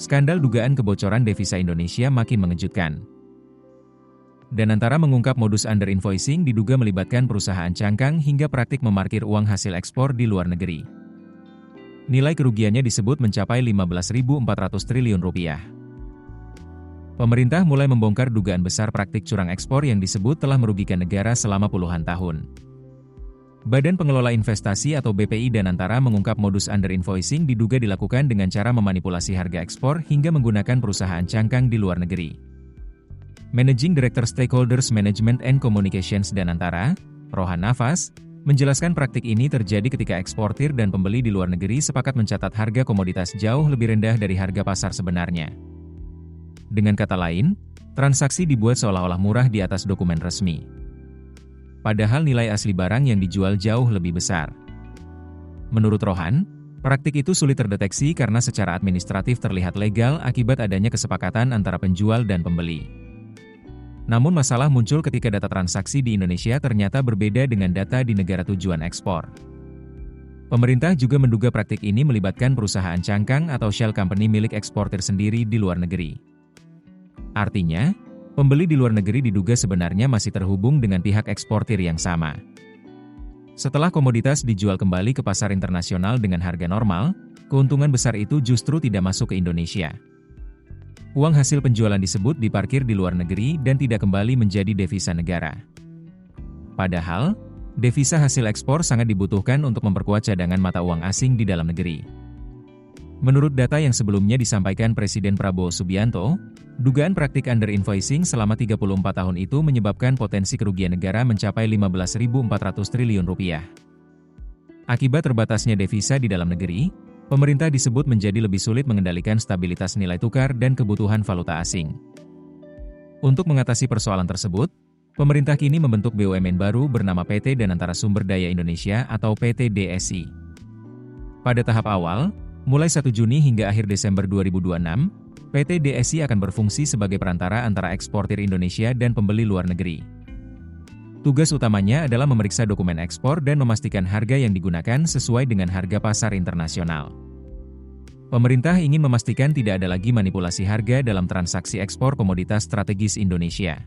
Skandal dugaan kebocoran devisa Indonesia makin mengejutkan. Danantara mengungkap modus under-invoicing diduga melibatkan perusahaan cangkang hingga praktik memarkir uang hasil ekspor di luar negeri. Nilai kerugiannya disebut mencapai 15.400 triliun rupiah. Pemerintah mulai membongkar dugaan besar praktik curang ekspor yang disebut telah merugikan negara selama puluhan tahun. Badan Pengelola Investasi atau BPI Danantara mengungkap modus under-invoicing diduga dilakukan dengan cara memanipulasi harga ekspor hingga menggunakan perusahaan cangkang di luar negeri. Managing Director Stakeholders Management and Communications Danantara, Rohan Nafas, menjelaskan praktik ini terjadi ketika eksportir dan pembeli di luar negeri sepakat mencatat harga komoditas jauh lebih rendah dari harga pasar sebenarnya. Dengan kata lain, transaksi dibuat seolah-olah murah di atas dokumen resmi. Padahal nilai asli barang yang dijual jauh lebih besar. Menurut Rohan, praktik itu sulit terdeteksi karena secara administratif terlihat legal akibat adanya kesepakatan antara penjual dan pembeli. Namun masalah muncul ketika data transaksi di Indonesia ternyata berbeda dengan data di negara tujuan ekspor. Pemerintah juga menduga praktik ini melibatkan perusahaan cangkang atau shell company milik eksportir sendiri di luar negeri. Artinya, pembeli di luar negeri diduga sebenarnya masih terhubung dengan pihak eksportir yang sama. Setelah komoditas dijual kembali ke pasar internasional dengan harga normal, keuntungan besar itu justru tidak masuk ke Indonesia. Uang hasil penjualan disebut diparkir di luar negeri dan tidak kembali menjadi devisa negara. Padahal, devisa hasil ekspor sangat dibutuhkan untuk memperkuat cadangan mata uang asing di dalam negeri. Menurut data yang sebelumnya disampaikan Presiden Prabowo Subianto, dugaan praktik under-invoicing selama 34 tahun itu menyebabkan potensi kerugian negara mencapai 15.400 triliun rupiah. Akibat terbatasnya devisa di dalam negeri, pemerintah disebut menjadi lebih sulit mengendalikan stabilitas nilai tukar dan kebutuhan valuta asing. Untuk mengatasi persoalan tersebut, pemerintah kini membentuk BUMN baru bernama PT Danantara Sumber Daya Indonesia atau PT DSI. Pada tahap awal, mulai 1 Juni hingga akhir Desember 2026, PT DSI akan berfungsi sebagai perantara antara eksportir Indonesia dan pembeli luar negeri. Tugas utamanya adalah memeriksa dokumen ekspor dan memastikan harga yang digunakan sesuai dengan harga pasar internasional. Pemerintah ingin memastikan tidak ada lagi manipulasi harga dalam transaksi ekspor komoditas strategis Indonesia.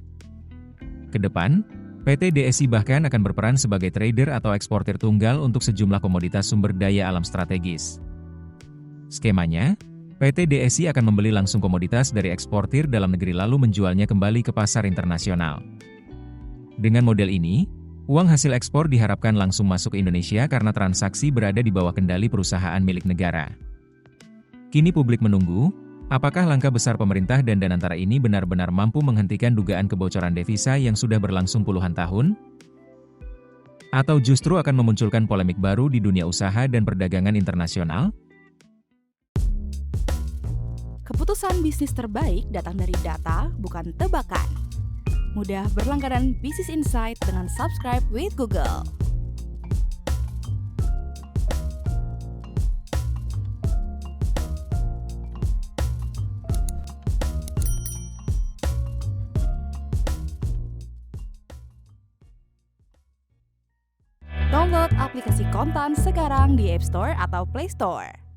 Kedepan, PT DSI bahkan akan berperan sebagai trader atau eksportir tunggal untuk sejumlah komoditas sumber daya alam strategis. Skemanya, PT DSI akan membeli langsung komoditas dari eksportir dalam negeri lalu menjualnya kembali ke pasar internasional. Dengan model ini, uang hasil ekspor diharapkan langsung masuk ke Indonesia karena transaksi berada di bawah kendali perusahaan milik negara. Kini publik menunggu, apakah langkah besar pemerintah dan Danantara ini benar-benar mampu menghentikan dugaan kebocoran devisa yang sudah berlangsung puluhan tahun? Atau justru akan memunculkan polemik baru di dunia usaha dan perdagangan internasional? Keputusan bisnis terbaik datang dari data, bukan tebakan. Mudah berlangganan Business Insight dengan subscribe with Google. Download aplikasi Kontan sekarang di App Store atau Play Store.